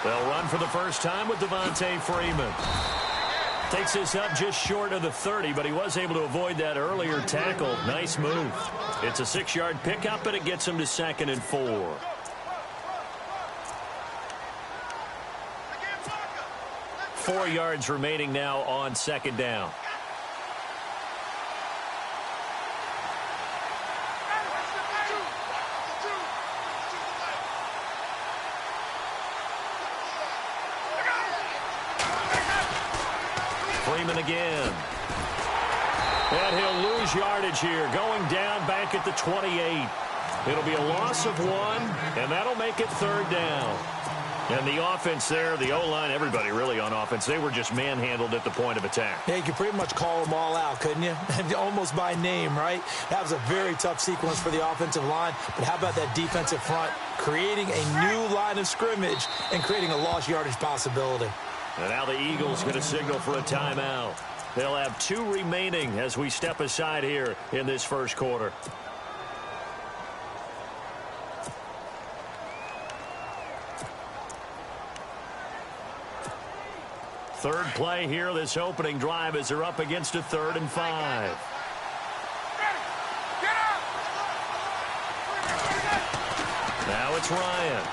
They'll run for the first time with Devontae Freeman. Takes this up just short of the 30, but he was able to avoid that earlier tackle. Nice move. It's a 6-yard pickup, and it gets him to 2nd and 4. Four yards remaining now on 2nd down. Freeman again. And he'll lose yardage here, going down back at the 28. It'll be a loss of 1, and that'll make it 3rd down. And the offense there, the O-line, everybody really on offense, they were just manhandled at the point of attack. Yeah, you could pretty much call them all out, couldn't you? Almost by name, right? That was a very tough sequence for the offensive line. But how about that defensive front creating a new line of scrimmage and creating a lost yardage possibility? And now the Eagles going to signal for a timeout. They'll have 2 remaining as we step aside here in this first quarter. Third play here, this opening drive, as they're up against a 3rd and 5. Now it's Ryan.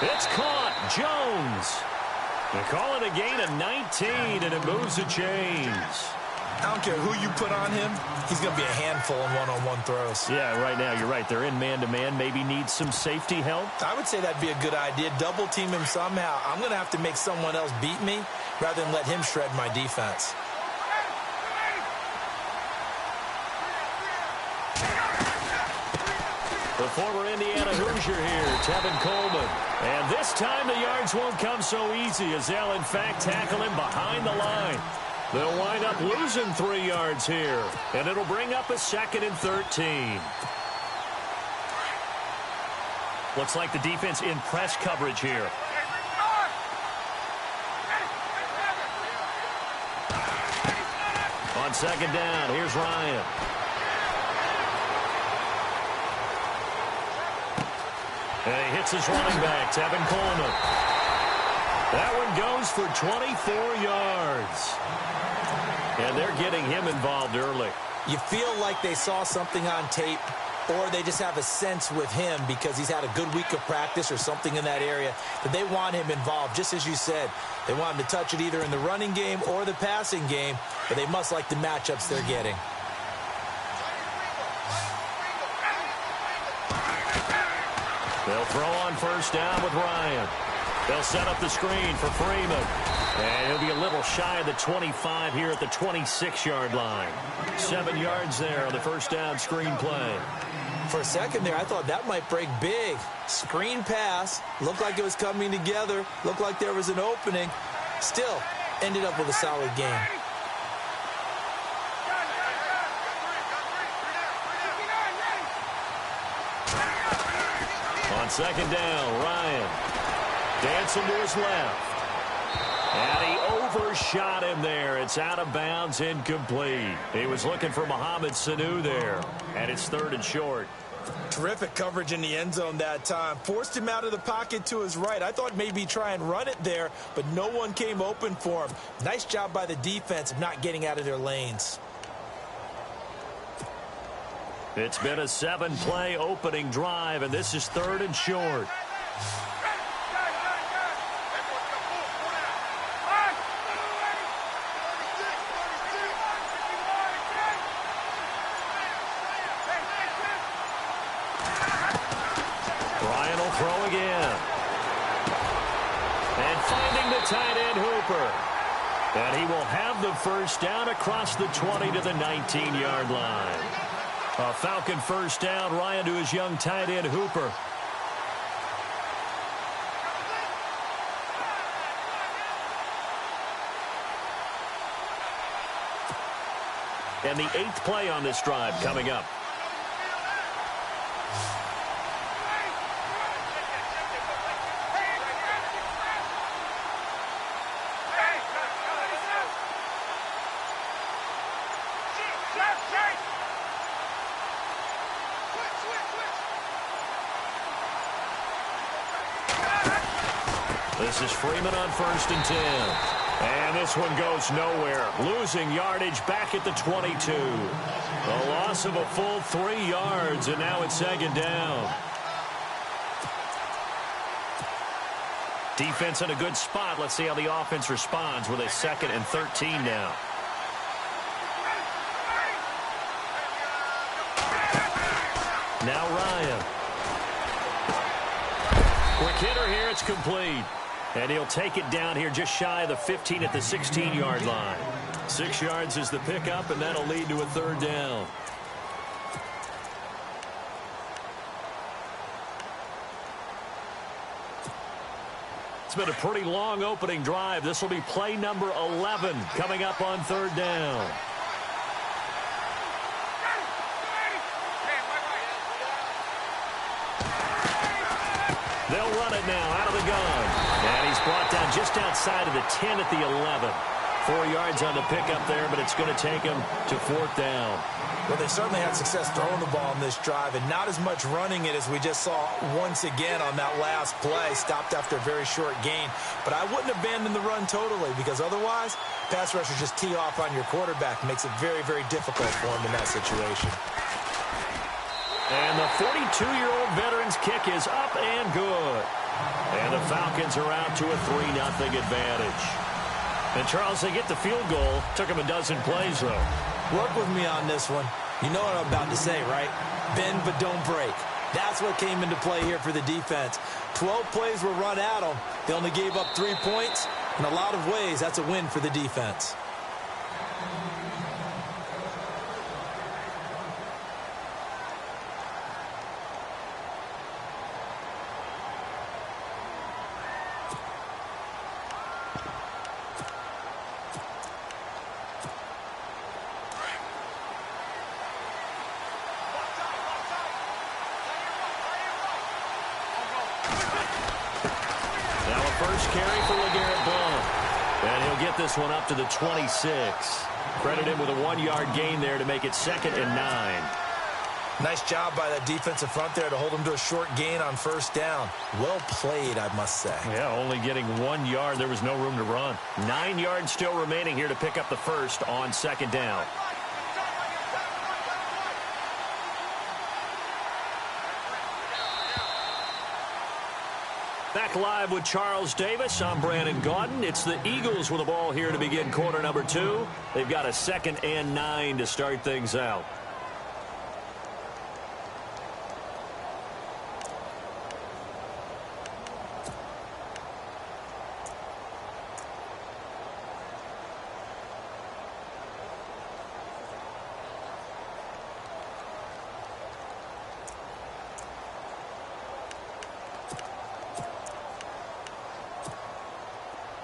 It's caught. Jones. They call it a gain of 19, and it moves the chains. I don't care who you put on him. He's going to be a handful in one-on-one throws. Yeah, right now, you're right. They're in man-to-man. Maybe needs some safety help. I would say that'd be a good idea. Double team him somehow. I'm going to have to make someone else beat me rather than let him shred my defense. The former Indiana Hoosier here, Tevin Coleman. And this time the yards won't come so easy as they'll, in fact, tackle him behind the line. They'll wind up losing 3 yards here, and it'll bring up a 2nd and 13. Looks like the defense in press coverage here. On 2nd down, here's Ryan. And he hits his running back, Tevin Coleman. That one goes for 24 yards. And they're getting him involved early. You feel like they saw something on tape, or they just have a sense with him because he's had a good week of practice or something in that area that they want him involved, just as you said. They want him to touch it either in the running game or the passing game, but they must like the matchups they're getting. They'll throw on 1st down with Ryan. They'll set up the screen for Freeman. And he'll be a little shy of the 25 here at the 26-yard line. 7 yards there on the 1st down screen play. For a second there, I thought that might break big. Screen pass. Looked like it was coming together. Looked like there was an opening. Still, ended up with a solid game. On 2nd down, Ryan dancing to his left. And he overshot him there. It's out of bounds, incomplete. He was looking for Mohamed Sanu there. And it's 3rd and short. Terrific coverage in the end zone that time. Forced him out of the pocket to his right. I thought maybe try and run it there, but no one came open for him. Nice job by the defense of not getting out of their lanes. It's been a 7-play opening drive, and this is 3rd and short. Ryan will throw again. And finding the tight end, Hooper. And he will have the 1st down across the 20 to the 19-yard line. A Falcon 1st down, Ryan to his young tight end, Hooper. And the 8th play on this drive coming up. This is Freeman on 1st and 10. And this one goes nowhere. Losing yardage back at the 22. A loss of a full 3 yards, and now it's 2nd down. Defense in a good spot. Let's see how the offense responds with a 2nd and 13 now. Now Ryan. Quick hitter here. It's complete. And he'll take it down here just shy of the 15 at the 16-yard line. 6 yards is the pickup, and that'll lead to a 3rd down. It's been a pretty long opening drive. This will be play number 11 coming up on 3rd down. They'll run it now out of the gun. And he's brought down just outside of the 10 at the 11. 4 yards on the pickup there, but it's going to take him to 4th down. Well, they certainly had success throwing the ball on this drive, and not as much running it as we just saw once again on that last play. Stopped after a very short gain. But I wouldn't abandon the run totally, because otherwise, pass rushers just tee off on your quarterback. Makes it very, very difficult for him in that situation. And the 42-year-old veteran's kick is up and good. And the Falcons are out to a 3-0 advantage. And, Charles, they get the field goal. Took them a dozen plays, though. Work with me on this one. You know what I'm about to say, right? Bend but don't break. That's what came into play here for the defense. 12 plays were run at them. They only gave up 3 points. In a lot of ways, that's a win for the defense. First carry for LeGarrette Blount. And he'll get this one up to the 26. Credit him with a 1-yard gain there to make it 2nd and 9. Nice job by that defensive front there to hold him to a short gain on 1st down. Well played, I must say. Yeah, only getting 1 yard. There was no room to run. 9 yards still remaining here to pick up the first on 2nd down. Back live with Charles Davis. I'm Brandon Gaudin. It's the Eagles with the ball here to begin quarter number 2. They've got a 2nd and 9 to start things out.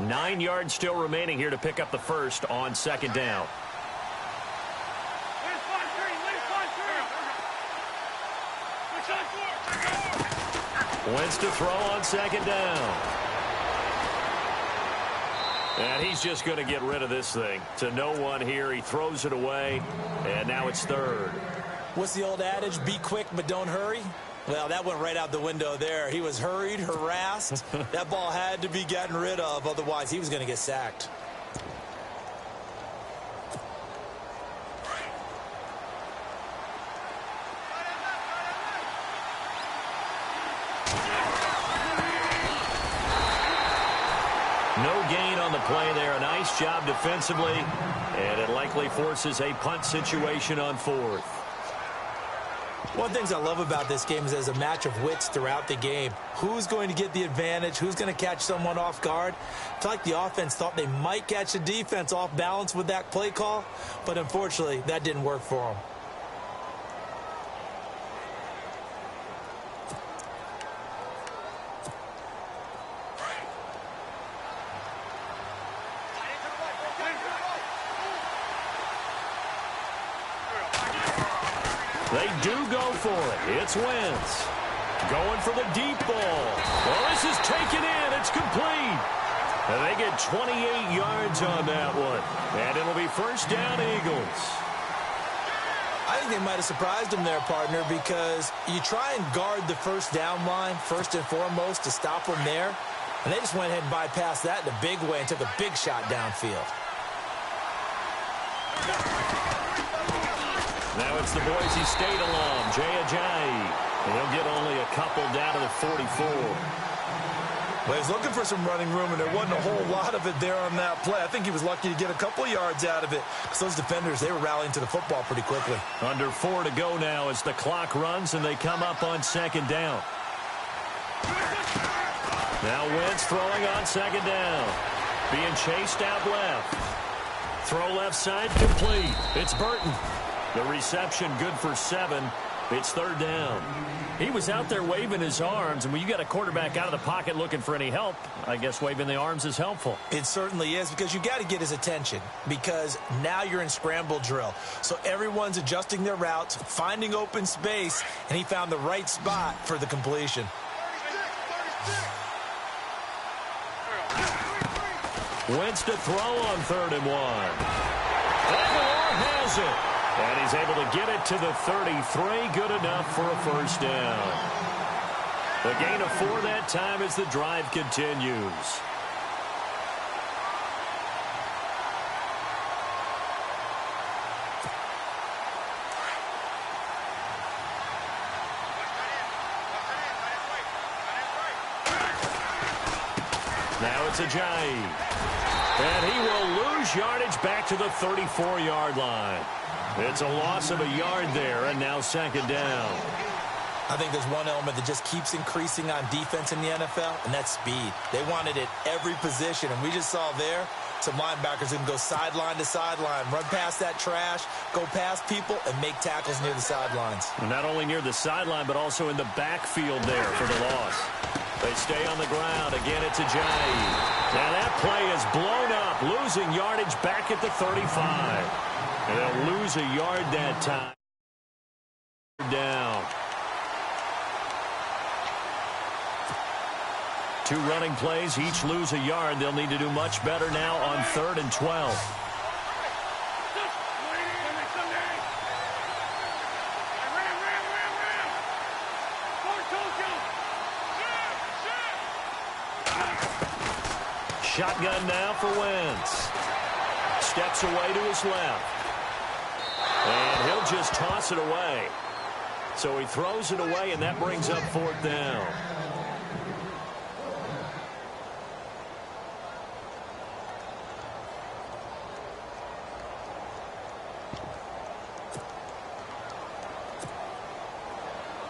Nine yards still remaining here to pick up the first on 2nd down. Wentz to throw on 2nd down. And he's just going to get rid of this thing. To no one here. He throws it away. And now it's 3rd. What's the old adage? Be quick, but don't hurry. Well, that went right out the window there. He was hurried, harassed. That ball had to be gotten rid of. Otherwise, he was going to get sacked. No gain on the play there. A nice job defensively. And it likely forces a punt situation on 4th. One of the things I love about this game is there's a match of wits throughout the game. Who's going to get the advantage? Who's going to catch someone off guard? I feel like the offense thought they might catch the defense off balance with that play call, but unfortunately, that didn't work for them. They do go for it. It's Wentz. Going for the deep ball. Well, this is taken in. It's complete. And they get 28 yards on that one. And it'll be 1st down, Eagles. I think they might have surprised him there, partner, because you try and guard the 1st down line, first and foremost, to stop them there. And they just went ahead and bypassed that in a big way and took a big shot downfield. Now it's the Boise State alum, Jay Ajayi. And he'll get only a couple down to the 44. Well, he's looking for some running room, and there wasn't a whole lot of it there on that play. I think he was lucky to get a couple yards out of it because those defenders, they were rallying to the football pretty quickly. Under 4 to go now as the clock runs and they come up on second down. Now Wentz throwing on second down. Being chased out left. Throw left side complete. It's Burton. The reception good for 7. It's third down. He was out there waving his arms, and when you got a quarterback out of the pocket looking for any help, I guess waving the arms is helpful. It certainly is, because you got to get his attention, because now you're in scramble drill. So everyone's adjusting their routes, finding open space, and he found the right spot for the completion. Wentz to throw on 3rd and 1. Aguilar has it. And he's able to get it to the 33. Good enough for a first down. The gain of 4 that time as the drive continues. Now it's Ajayi. And he will lose yardage back to the 34-yard line. It's a loss of a yard there, and now second down. I think there's one element that just keeps increasing on defense in the NFL, and that's speed. They want it at every position, and we just saw there some linebackers who can go sideline to sideline, run past that trash, go past people, and make tackles near the sidelines. And not only near the sideline, but also in the backfield there for the loss. They stay on the ground. Again, it's Ajayi. Now that play is blown up, losing yardage back at the 35. And they'll lose a yard that time. Down. 2 running plays, each lose a yard. They'll need to do much better now on 3rd and 12. Shotgun now for Wentz. Steps away to his left. And he'll just toss it away. So he throws it away, and that brings up 4th down.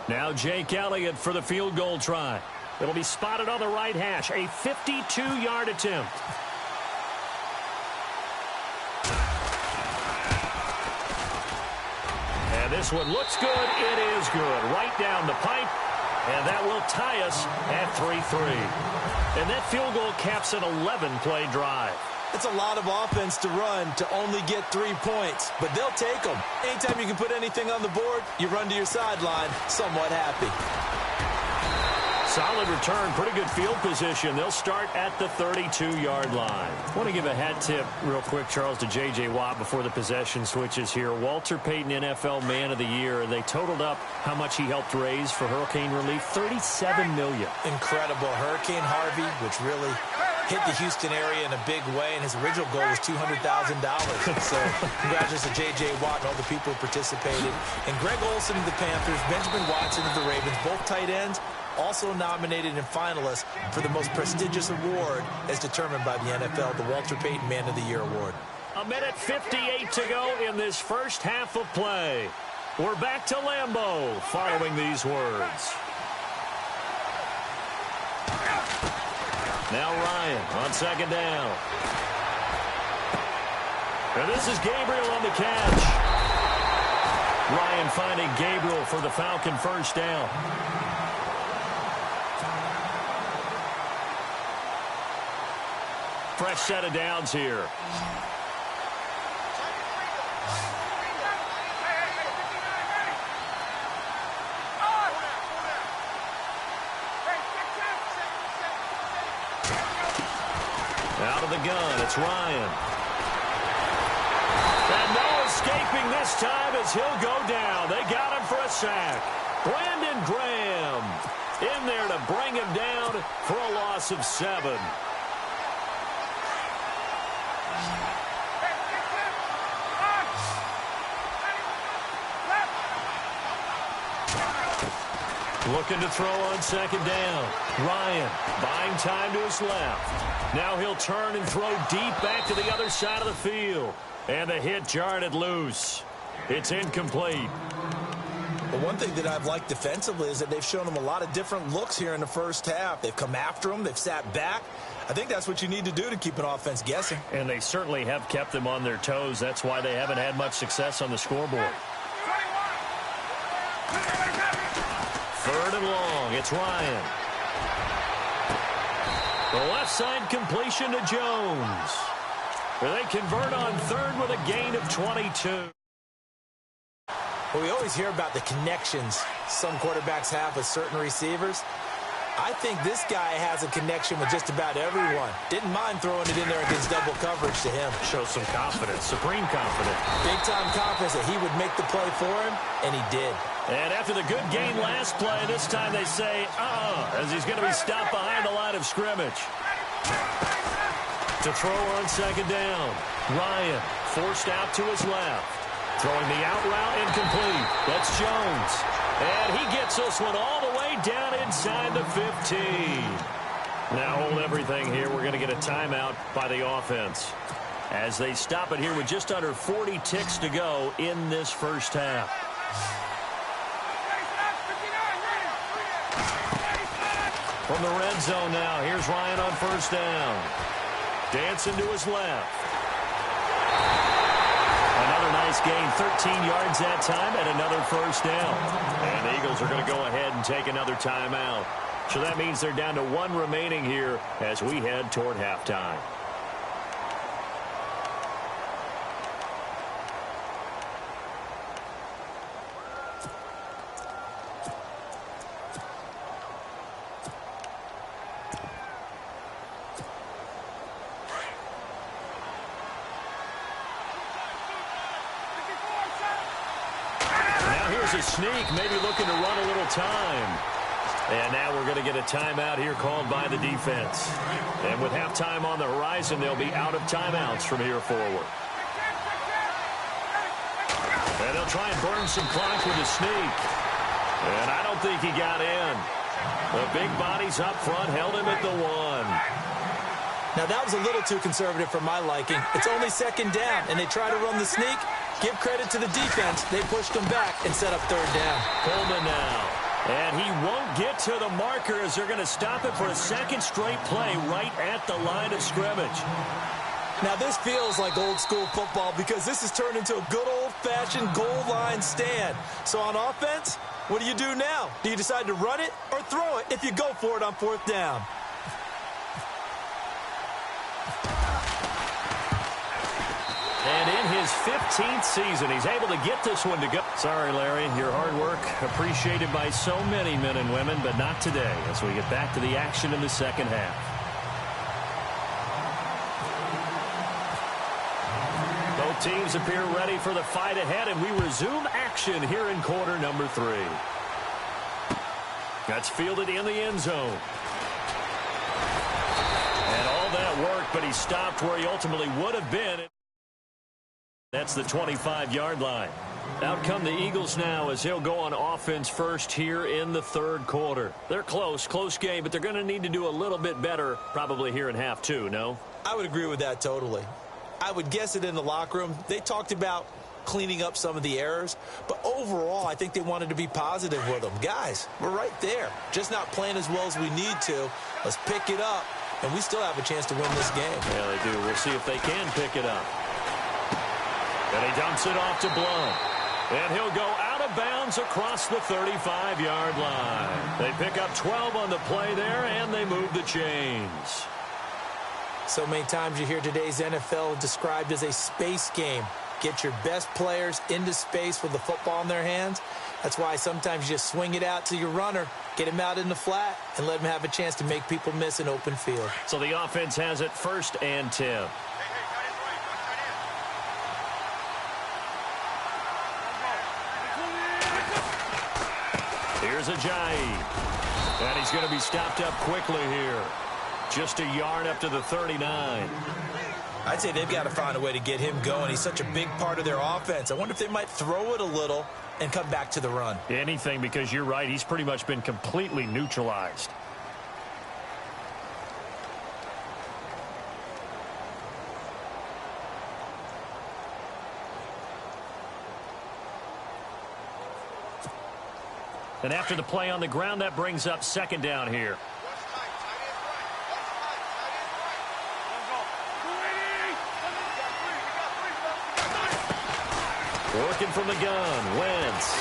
Now Jake Elliott for the field goal try. It'll be spotted on the right hash. A 52-yard attempt. And this one looks good. It is good. Right down the pipe. And that will tie us at 3-3. And that field goal caps an 11-play drive. It's a lot of offense to run to only get 3 points, but they'll take them. Anytime you can put anything on the board, you run to your sideline somewhat happy. Solid return, pretty good field position. They'll start at the 32-yard line. I want to give a hat tip real quick, Charles, to J.J. Watt before the possession switches here. Walter Payton, NFL Man of the Year. They totaled up how much he helped raise for hurricane relief, $37 million. Incredible. Hurricane Harvey, which really hit the Houston area in a big way, and his original goal was $200,000. So congratulations to J.J. Watt and all the people who participated. And Greg Olsen of the Panthers, Benjamin Watson of the Ravens, both tight ends, also nominated and finalists for the most prestigious award as determined by the NFL, the Walter Payton Man of the Year Award. 1:58 to go in this first half of play. We're back to Lambeau following these words. Now Ryan on second down. And this is Gabriel on the catch. Ryan finding Gabriel for the Falcon first down. Fresh set of downs here. Out of the gun, it's Ryan. And no escaping this time as he'll go down. They got him for a sack. Brandon Graham in there to bring him down for a loss of 7. Looking to throw on second down. Ryan buying time to his left. Now he'll turn and throw deep back to the other side of the field. And the hit jarred it loose. It's incomplete. Well, one thing that I've liked defensively is that they've shown them a lot of different looks here in the first half. They've come after them. They've sat back. I think that's what you need to do to keep an offense guessing. And they certainly have kept them on their toes. That's why they haven't had much success on the scoreboard. 3rd and long. It's Ryan. The left side completion to Jones. They convert on 3rd with a gain of 22. Well, we always hear about the connections some quarterbacks have with certain receivers. I think this guy has a connection with just about everyone. Didn't mind throwing it in there against double coverage to him. Shows some confidence, supreme confidence. Big-time confidence that he would make the play for him, and he did. And after the good gain last play, this time they say, as he's going to be stopped behind the line of scrimmage. To throw on second down. Ryan forced out to his left. Throwing the out route incomplete. That's Jones. And he gets this one all the way down inside the 15. Now hold everything here. We're going to get a timeout by the offense as they stop it here with just under 40 ticks to go in this first half. From the red zone now, here's Ryan on first down. Dancing to his left. Another nice gain, 13 yards that time, and another first down. And the Eagles are going to go ahead and take another timeout. So that means they're down to 1 remaining here as we head toward halftime. A sneak, maybe looking to run a little time. And now we're going to get a timeout here called by the defense. And with halftime on the horizon, they'll be out of timeouts from here forward. And they'll try and burn some clock with a sneak. And I don't think he got in. The big bodies up front held him at the 1. Now, that was a little too conservative for my liking. It's only second down, and they try to run the sneak. Give credit to the defense. They pushed them back and set up third down. Coleman now. And he won't get to the marker as they're going to stop it for a second straight play right at the line of scrimmage. Now, this feels like old-school football because this has turned into a good old-fashioned goal line stand. So on offense, what do you do now? Do you decide to run it or throw it if you go for it on 4th down? And in his 15th season, he's able to get this one to go. Sorry, Larry, your hard work appreciated by so many men and women, but not today as we get back to the action in the second half. Both teams appear ready for the fight ahead, and we resume action here in quarter number 3. That's fielded in the end zone. And all that work, but he stopped where he ultimately would have been. That's the 25-yard line. Out come the Eagles now as he'll go on offense first here in the 3rd quarter. They're close game, but they're going to need to do a little bit better probably here in half 2, no? I would agree with that totally. I would guess it in the locker room. They talked about cleaning up some of the errors, but overall, I think they wanted to be positive with them. Guys, we're right there. Just not playing as well as we need to. Let's pick it up, and we still have a chance to win this game. Yeah, they do. We'll see if they can pick it up. And he dumps it off to Blount. And he'll go out of bounds across the 35-yard line. They pick up 12 on the play there, and they move the chains. So many times you hear today's NFL described as a space game. Get your best players into space with the football in their hands. That's why sometimes you just swing it out to your runner, get him out in the flat, and let him have a chance to make people miss an open field. So the offense has it 1st and 10. Here's Ajayi. And he's going to be stopped up quickly here. Just a yard up to the 39. I'd say they've got to find a way to get him going. He's such a big part of their offense. I wonder if they might throw it a little and come back to the run. Anything, because you're right. He's pretty much been completely neutralized. And after the play on the ground, that brings up second down here. Working from the gun, Wentz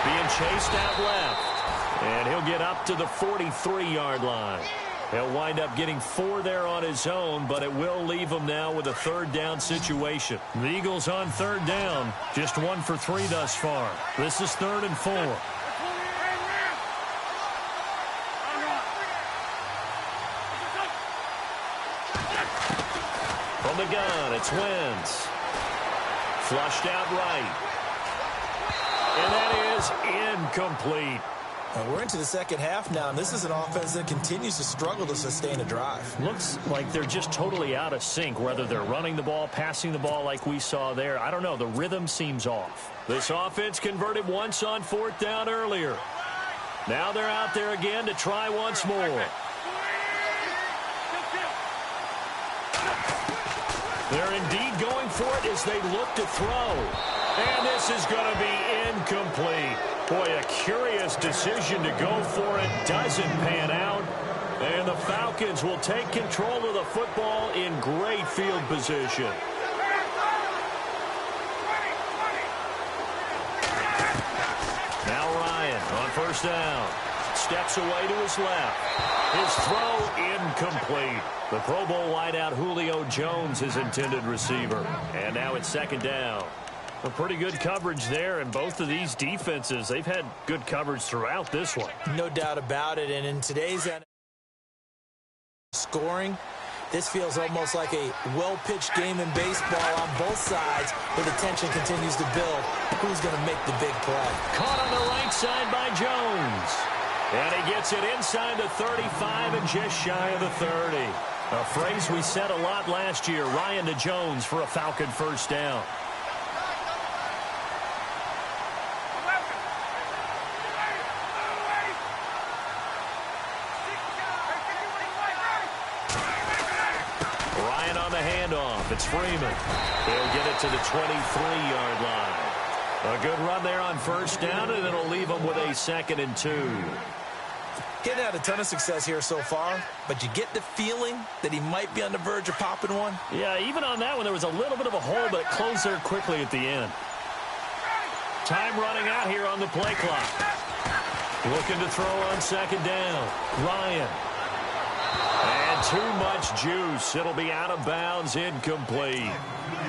being chased out left. And he'll get up to the 43-yard line. He'll wind up getting 4 there on his own, but it will leave him now with a third down situation. The Eagles on third down, just 1 for 3 thus far. This is 3rd and 4. From the gun, it's Wentz. Flushed out right. And that is incomplete. And we're into the second half now, and this is an offense that continues to struggle to sustain a drive. Looks like they're just totally out of sync, whether they're running the ball, passing the ball like we saw there. I don't know. The rhythm seems off. This offense converted once on 4th down earlier. Now they're out there again to try once more. They're indeed going for it as they look to throw. And this is going to be incomplete. Boy, a curious decision to go for it. Doesn't pan out. And the Falcons will take control of the football in great field position. Now Ryan on first down. Steps away to his left. His throw incomplete. The Pro Bowl wideout Julio Jones, his intended receiver. And now it's second down. A pretty good coverage there, and both of these defenses, they've had good coverage throughout this one. No doubt about it, and in today's scoring, this feels almost like a well-pitched game in baseball on both sides, where the tension continues to build. Who's going to make the big play? Caught on the right side by Jones. And he gets it inside the 35 and just shy of the 30. A phrase we said a lot last year, Ryan to Jones for a Falcon first down. Ryan on the handoff. It's Freeman. He'll get it to the 23-yard line. A good run there on first down, and it'll leave him with a 2nd and 2. Getting had a ton of success here so far, but you get the feeling that he might be on the verge of popping one. Yeah, even on that one, there was a little bit of a hole, but it closed there quickly at the end. Time running out here on the play clock. Looking to throw on second down. Ryan. And too much juice. It'll be out of bounds, incomplete.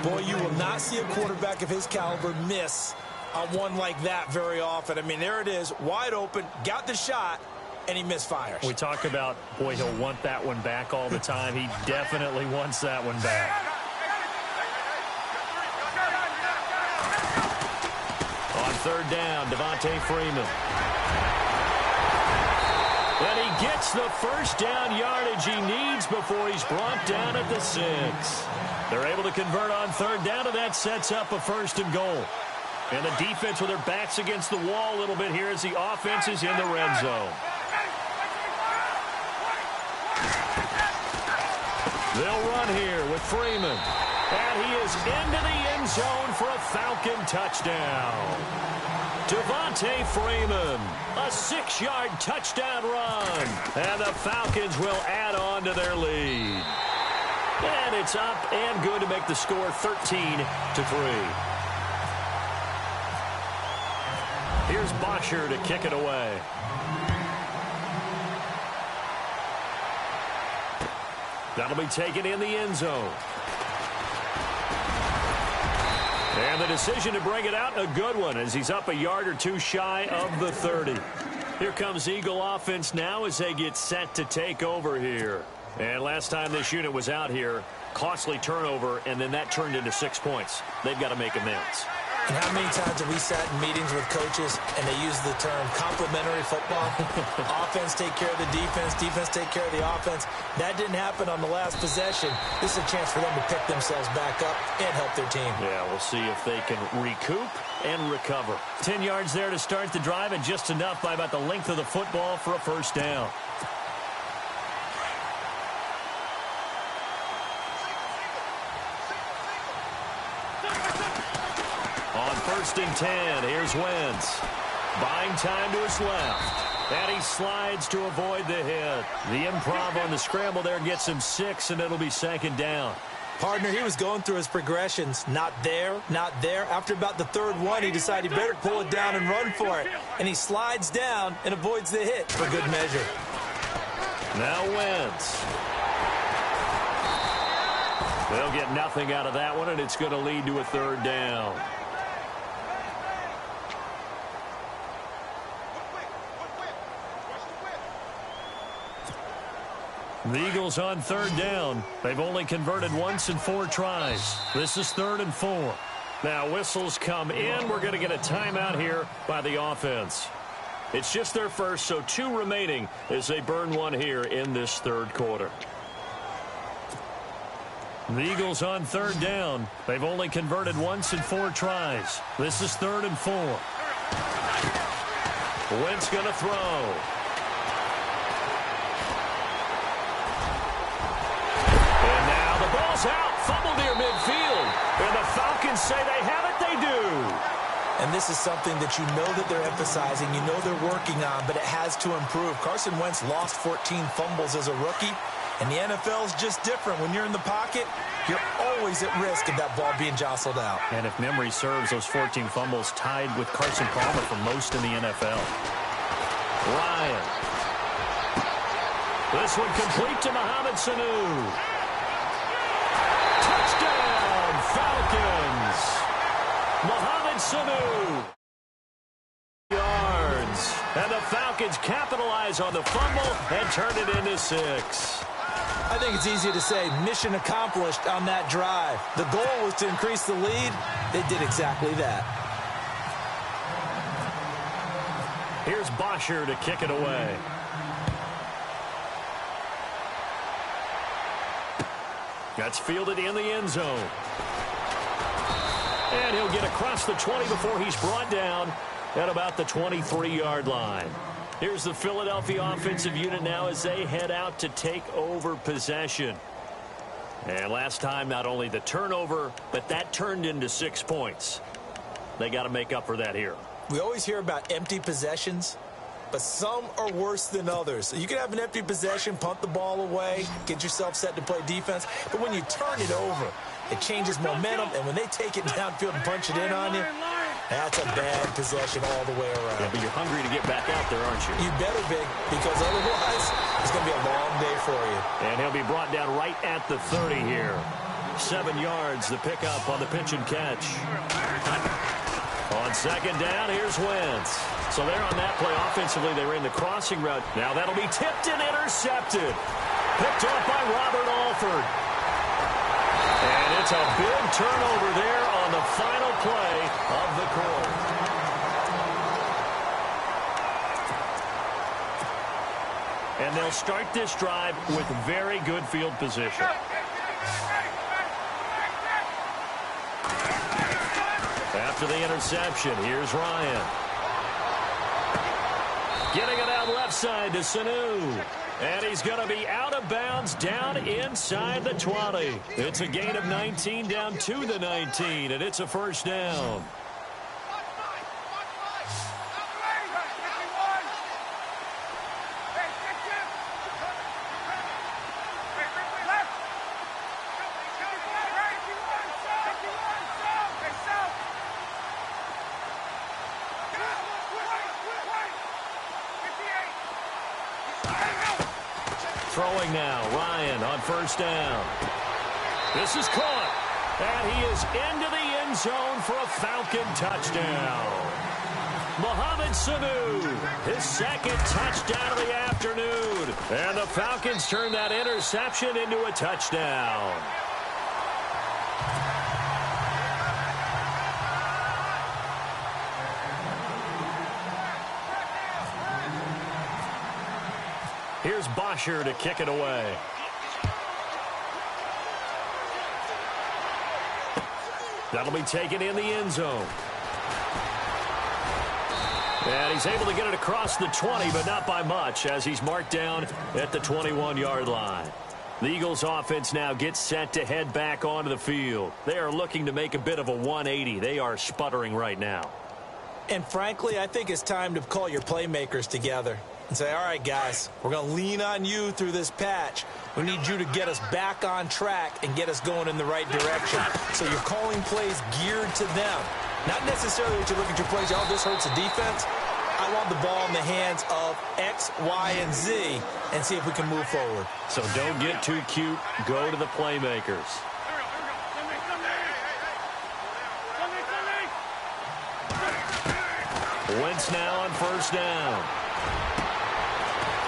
Boy, you will not see a quarterback of his caliber miss on one like that very often. I mean, there it is, wide open, got the shot, and he misfires. We talk about, boy, he'll want that one back all the time. He definitely wants that one back. On third down, Devontae Freeman. And he gets the first down yardage he needs before he's brought down at the 6. They're able to convert on third down, and that sets up a 1st and goal. And the defense with their backs against the wall a little bit here as the offense is in the red zone. They'll run here with Freeman. And he is into the end zone for a Falcon touchdown. Devontae Freeman, a 6-yard touchdown run. And the Falcons will add on to their lead. And it's up and good to make the score 13-3. Here's Bosher to kick it away. That'll be taken in the end zone. And the decision to bring it out, a good one, as he's up a yard or two shy of the 30. Here comes Eagle offense now as they get set to take over here. And last time this unit was out here, costly turnover, and then that turned into 6 points. They've got to make amends. And how many times have we sat in meetings with coaches and they use the term complementary football? Offense take care of the defense, defense take care of the offense. That didn't happen on the last possession. This is a chance for them to pick themselves back up and help their team. Yeah, we'll see if they can recoup and recover. 10 yards there to start the drive, and just enough by about the length of the football for a first down. On 1st and 10, here's Wentz. Buying time to his left. And he slides to avoid the hit. The improv on the scramble there gets him 6, and it'll be 2nd down. Partner, he was going through his progressions. Not there, not there. After about the 3rd one, he decided he better pull it down and run for it. And he slides down and avoids the hit for good measure. Now Wentz. They'll get nothing out of that one, and it's going to lead to a 3rd down. The Eagles on 3rd down. They've only converted once in 4 tries. This is 3rd and 4. Now whistles come in. We're going to get a timeout here by the offense. It's just their first, so 2 remaining as they burn one here in this 3rd quarter. The Eagles on 3rd down. They've only converted once in 4 tries. This is 3rd and 4. Wentz going to throw. Out, fumble near midfield, and the Falcons say they have it, they do. And this is something that you know that they're emphasizing, you know they're working on, but it has to improve. Carson Wentz lost 14 fumbles as a rookie, and the NFL is just different. When you're in the pocket, you're always at risk of that ball being jostled out. And if memory serves, those 14 fumbles tied with Carson Palmer for most in the NFL. Ryan. This one complete to Mohamed Sanu. Touchdown, Falcons. Mohamed Sanu. Yards. And the Falcons capitalize on the fumble and turn it into 6. I think it's easy to say mission accomplished on that drive. The goal was to increase the lead. They did exactly that. Here's Bosher to kick it away. That's fielded in the end zone. And he'll get across the 20 before he's brought down at about the 23-yard line. Here's the Philadelphia offensive unit now as they head out to take over possession. And last time, not only the turnover, but that turned into 6 points. They got to make up for that here. We always hear about empty possessions, but some are worse than others. You can have an empty possession, punt the ball away, get yourself set to play defense. But when you turn it over, it changes momentum. And when they take it downfield and punch it in on you, that's a bad possession all the way around. Yeah, but you're hungry to get back out there, aren't you? You better be, because otherwise it's going to be a long day for you. And he'll be brought down right at the 30 here. 7 yards, the pickup on the pitch and catch. On 2nd down, here's Wentz. So they're on that play offensively. They ran the crossing route. Now that'll be tipped and intercepted. Picked off by Robert Alford. And it's a big turnover there on the final play of the quarter. And they'll start this drive with very good field position. After the interception, here's Ryan. Getting it out left side to Sanu. And he's going to be out of bounds down inside the 20. It's a gain of 19 down to the 19, and it's a first down. Throwing now, Ryan on first down. This is caught, and he is into the end zone for a Falcon touchdown. Mohamed Sanu, his 2nd touchdown of the afternoon. And the Falcons turn that interception into a touchdown. Here's Bosher to kick it away. That'll be taken in the end zone. And he's able to get it across the 20, but not by much, as he's marked down at the 21-yard line. The Eagles offense now gets set to head back onto the field. They are looking to make a bit of a 180. They are sputtering right now. And frankly, I think it's time to call your playmakers together and say, all right, guys, we're going to lean on you through this patch. We need you to get us back on track and get us going in the right direction. So you're calling plays geared to them. Not necessarily that you look at your plays, oh, this hurts the defense. I want the ball in the hands of X, Y, and Z and see if we can move forward. So don't get too cute. Go to the playmakers. Wentz now on first down.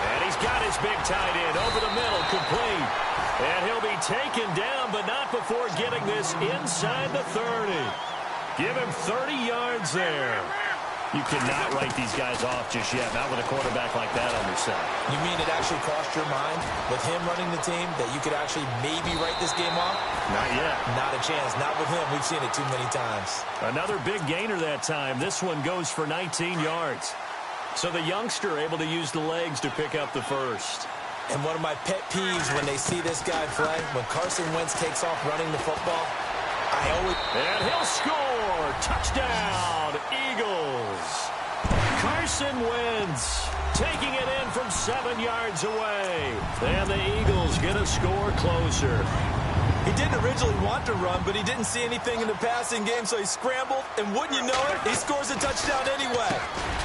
And he's got his big tight end over the middle, complete. And he'll be taken down, but not before getting this inside the 30. Give him 30 yards there. You cannot write these guys off just yet, not with a quarterback like that on your side. You mean it actually crossed your mind with him running the team that you could actually maybe write this game off? Not yet. Not a chance. Not with him. We've seen it too many times. Another big gainer that time. This one goes for 19 yards. So the youngster able to use the legs to pick up the first. And one of my pet peeves when they see this guy play, when Carson Wentz takes off running the football, and he'll score! Touchdown, Eagles! Carson Wentz taking it in from 7 yards away. And the Eagles get a score closer. He didn't originally want to run, but he didn't see anything in the passing game, so he scrambled, and wouldn't you know it, he scores a touchdown anyway.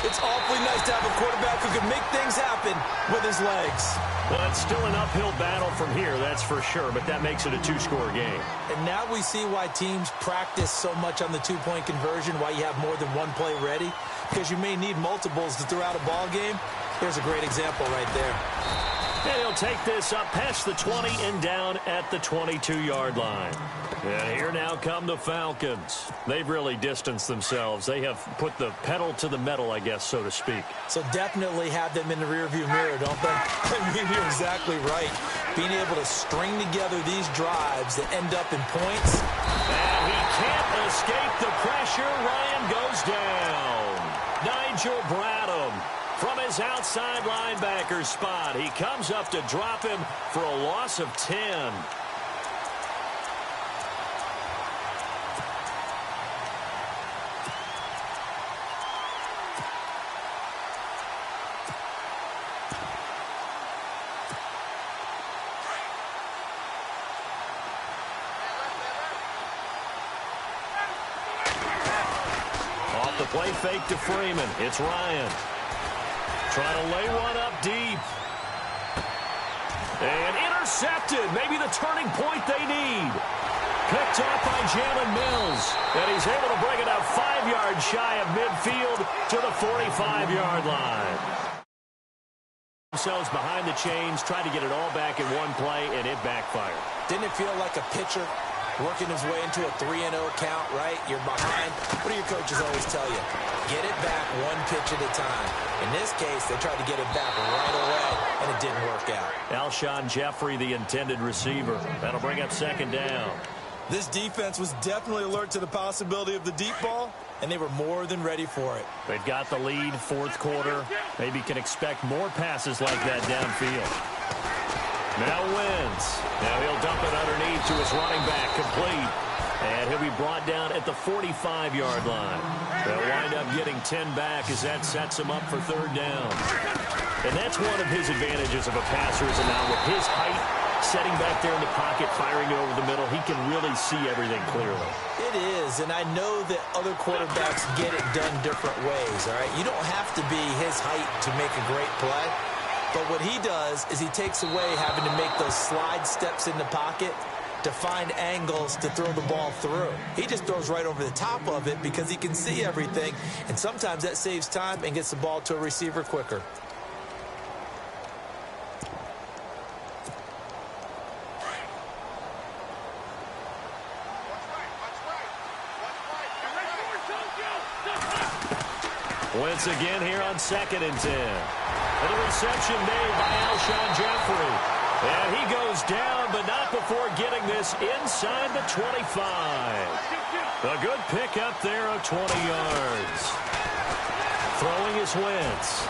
It's awfully nice to have a quarterback who can make things happen with his legs. Well, it's still an uphill battle from here, that's for sure, but that makes it a two-score game. And now we see why teams practice so much on the two-point conversion, why you have more than one play ready, because you may need multiples to throw out a ball game. Here's a great example right there. And he'll take this up past the 20 and down at the 22-yard line. And here now come the Falcons. They've really distanced themselves. They have put the pedal to the metal, I guess, so to speak. So definitely have them in the rearview mirror, don't they? I mean, you're exactly right. Being able to string together these drives that end up in points. And he can't escape the pressure. Ryan goes down. Nigel Bradham from his outside linebacker spot. He comes up to drop him for a loss of 10. Off the play fake to Freeman. It's Ryan. Trying to lay one up deep. And intercepted. Maybe the turning point they need. Picked off by Jalen Mills. And he's able to bring it up 5 yards shy of midfield to the 45-yard line. Themselves behind the chains, tried to get it all back in one play, and it backfired. Didn't it feel like a pitcher working his way into a 3-0 count, right? You're behind. What do your coaches always tell you? Get it back one pitch at a time. In this case, they tried to get it back right away, and it didn't work out. Alshon Jeffrey, the intended receiver. That'll bring up second down. This defense was definitely alert to the possibility of the deep ball, and they were more than ready for it. They've got the lead, fourth quarter. Maybe can expect more passes like that downfield. Now Wentz. Now he'll dump it underneath to his running back, complete. And he'll be brought down at the 45-yard line. They'll wind up getting 10 back as that sets him up for third down. And that's one of his advantages of a passer is now with his height, setting back there in the pocket, firing it over the middle, he can really see everything clearly. It is, and I know that other quarterbacks get it done different ways, all right? You don't have to be his height to make a great play. But what he does is he takes away having to make those slide steps in the pocket to find angles to throw the ball through. He just throws right over the top of it because he can see everything, and sometimes that saves time and gets the ball to a receiver quicker. Wentz again here on 2nd and 10. And a reception made by Alshon Jeffrey. And he goes down, but not before getting this inside the 25. A good pickup there of 20 yards. Throwing is Wentz.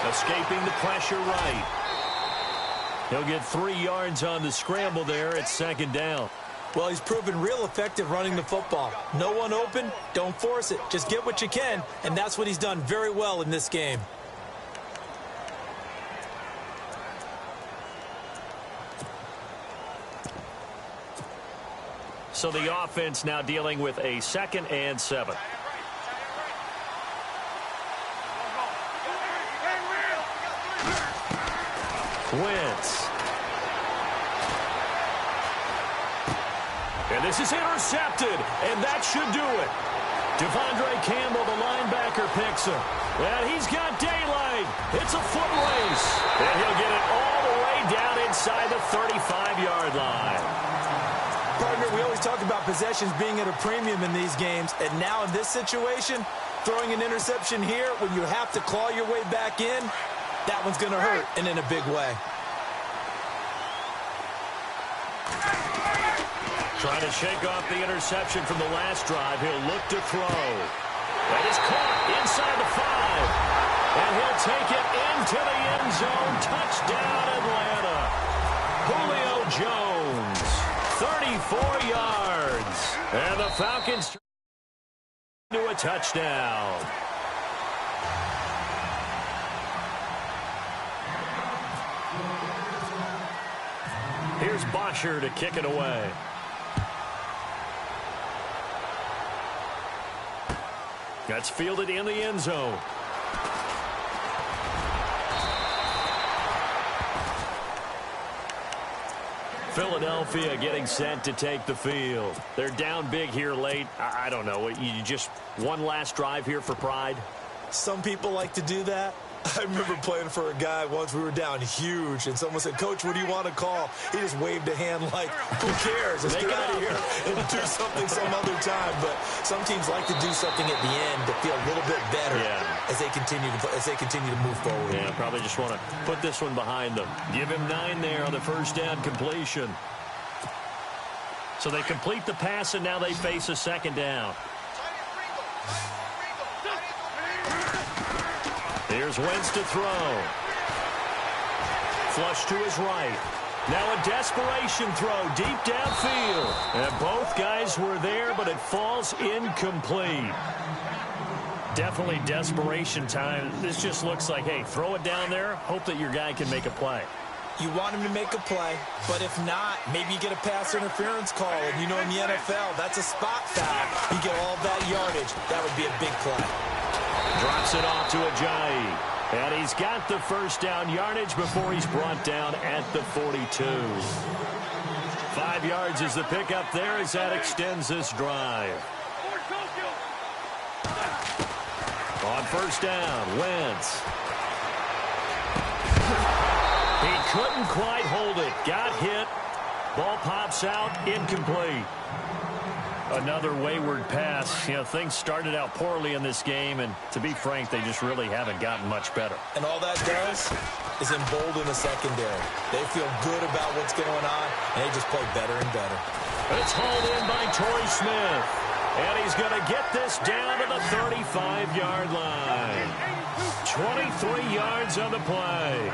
Escaping the pressure right. He'll get 3 yards on the scramble there at 2nd down. Well, he's proven real effective running the football. No one open, don't force it. Just get what you can, and that's what he's done very well in this game. So the offense now dealing with a 2nd and 7. Wentz. And this is intercepted, and that should do it. Devondre Campbell, the linebacker, picks him. And he's got daylight. It's a foot race. And he'll get it all the way down inside the 35-yard line. Partner, we always talk about possessions being at a premium in these games, and now in this situation, throwing an interception here when you have to claw your way back in, that one's going to hurt, and in a big way. Trying to shake off the interception from the last drive. He'll look to throw. That is caught inside the 5. And he'll take it into the end zone. Touchdown, Atlanta. Julio Jones, 34 yards. And the Falcons to a touchdown. Here's Bosher to kick it away. That's fielded in the end zone. Philadelphia getting set to take the field. They're down big here late. I don't know. You just one last drive here for pride? Some people like to do that. I remember playing for a guy once. We were down huge, and someone said, "Coach, what do you want to call?" He just waved a hand like, "Who cares? Let's get out of here and do something some other time." But some teams like to do something at the end to feel a little bit better as they continue to move forward. Yeah, probably just want to put this one behind them. Give him 9 there on the first down completion. So they complete the pass, and now they face a 2nd down. Here's Wentz to throw. Flush to his right. Now a desperation throw deep downfield. And both guys were there, but it falls incomplete. Definitely desperation time. This just looks like, hey, throw it down there. Hope that your guy can make a play. You want him to make a play, but if not, maybe you get a pass interference call. And you know in the NFL, that's a spot foul. You get all that yardage. That would be a big play. Drops it off to Ajayi. And he's got the first down yardage before he's brought down at the 42. 5 yards is the pickup there as that extends this drive. On first down, Wentz. He couldn't quite hold it. Got hit. Ball pops out. Incomplete. Another wayward pass. You know, things started out poorly in this game, and to be frank, they just really haven't gotten much better. And all that does is embolden the secondary. They feel good about what's going on, and they just play better and better. It's hauled in by Torrey Smith, and he's going to get this down to the 35-yard line. 23 yards on the play.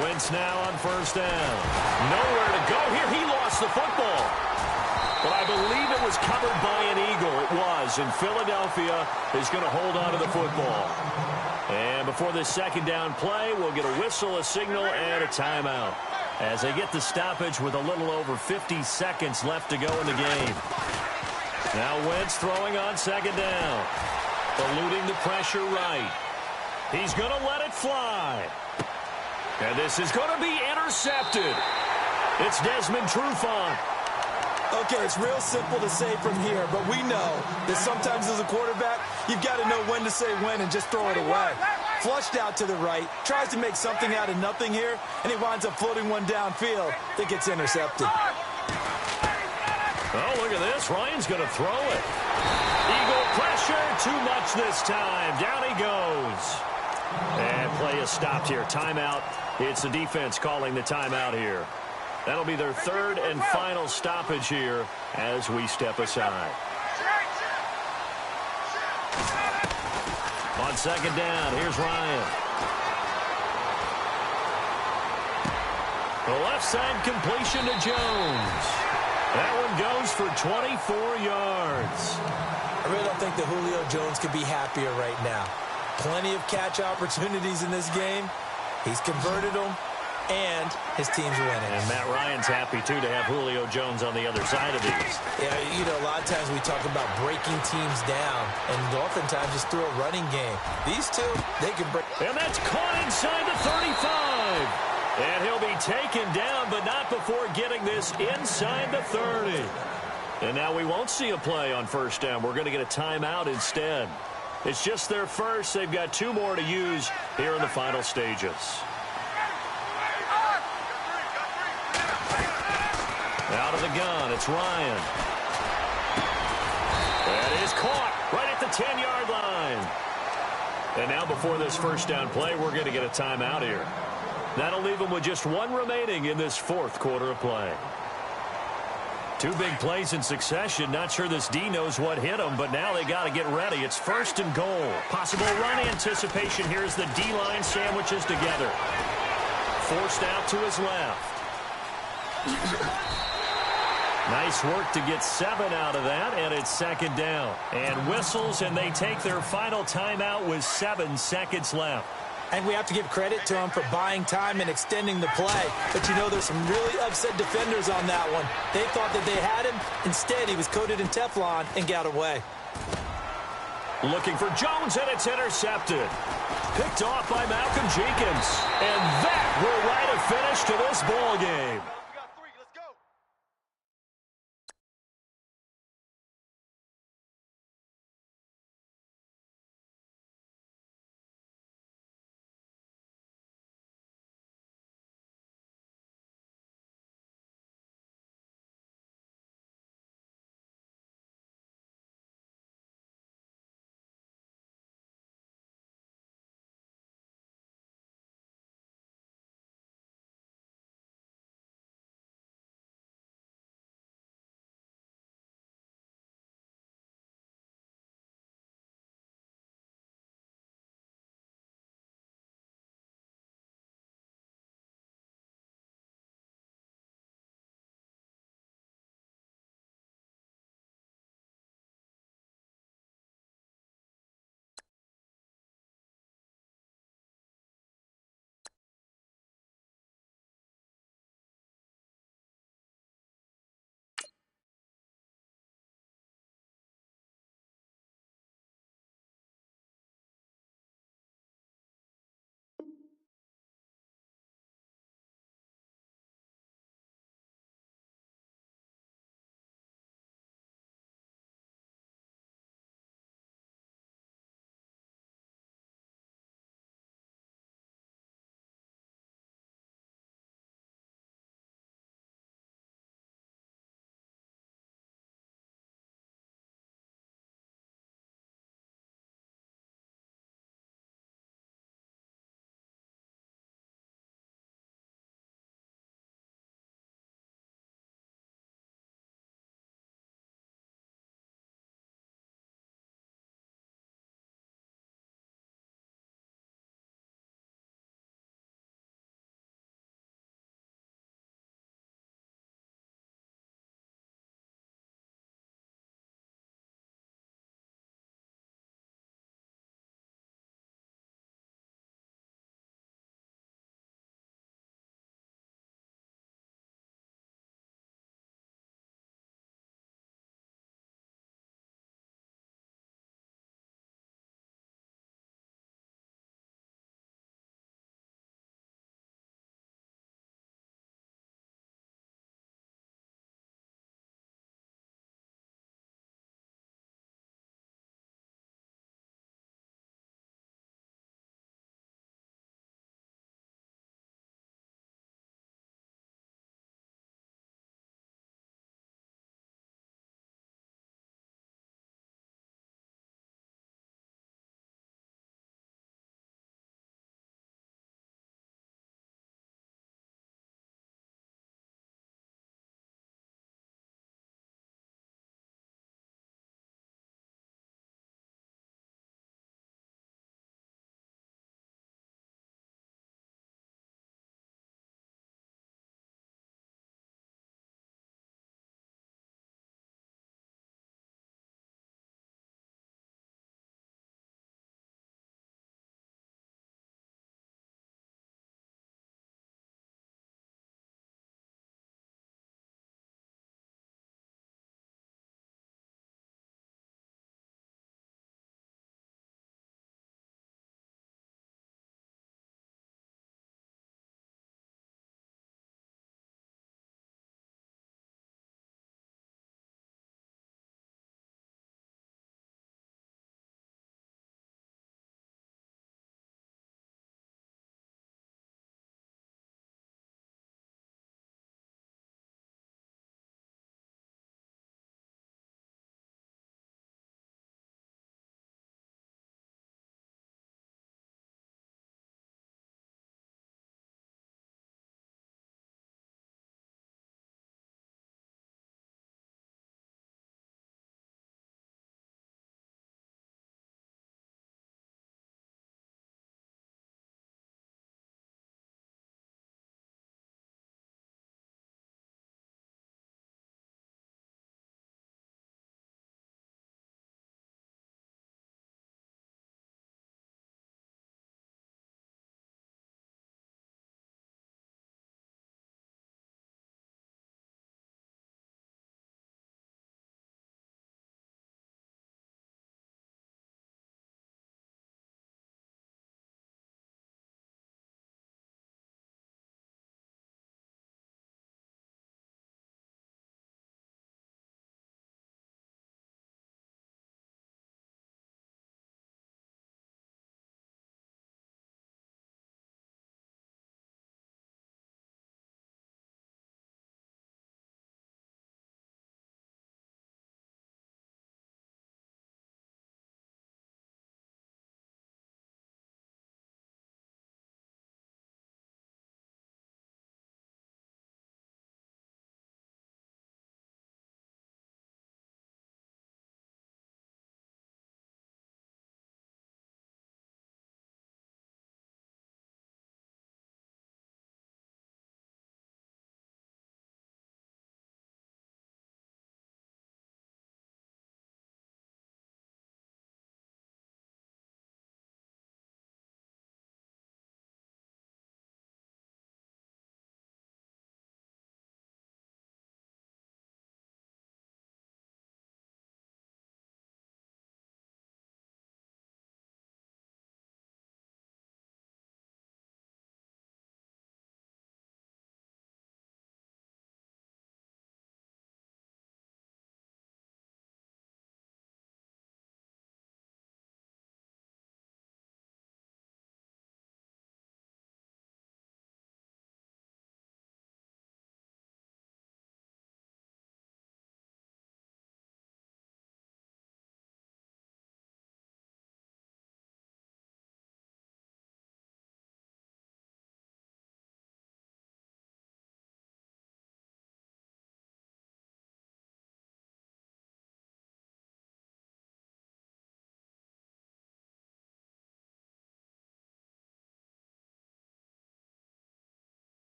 Wentz now on first down. Nowhere to go here. He lost the football. But I believe it was covered by an Eagle. It was. And Philadelphia is going to hold on to the football. And before this 2nd down play, we'll get a whistle, a signal, and a timeout. As they get the stoppage with a little over 50 seconds left to go in the game. Now Wentz throwing on 2nd down. Eluding the pressure right. He's going to let it fly. And this is going to be intercepted. It's Desmond Trufant. Okay, it's real simple to say from here, but we know that sometimes as a quarterback, you've got to know when to say when and just throw it away. Flushed out to the right, tries to make something out of nothing here, and he winds up floating one downfield that gets intercepted. Oh, look at this. Ryan's going to throw it. Eagle pressure. Too much this time. Down he goes. And play is stopped here. Timeout. It's the defense calling the timeout here. That'll be their third and final stoppage here as we step aside. On second down, here's Ryan. The left side completion to Jones. That one goes for 24 yards. I really don't think that Julio Jones could be happier right now. Plenty of catch opportunities in this game. He's converted them, and his team's winning. And Matt Ryan's happy, too, to have Julio Jones on the other side of these. Yeah, you know, a lot of times we talk about breaking teams down, and oftentimes just through a running game. These two, they can break. And that's caught inside the 35. And he'll be taken down, but not before getting this inside the 30. And now we won't see a play on first down. We're going to get a timeout instead. It's just their first. They've got 2 more to use here in the final stages. Out of the gun, it's Ryan. That is caught right at the 10-yard line. And now before this first down play, we're going to get a timeout here. That'll leave them with just 1 remaining in this fourth quarter of play. 2 big plays in succession. Not sure this D knows what hit them, but now they got to get ready. It's first and goal. Possible run anticipation here as the D-line sandwiches together. Forced out to his left. Nice work to get 7 out of that, and it's second down. And whistles, and they take their final timeout with 7 seconds left. And we have to give credit to him for buying time and extending the play. But, you know, there's some really upset defenders on that one. They thought that they had him. Instead, he was coated in Teflon and got away. Looking for Jones, and it's intercepted. Picked off by Malcolm Jenkins. And that will write a finish to this ball game.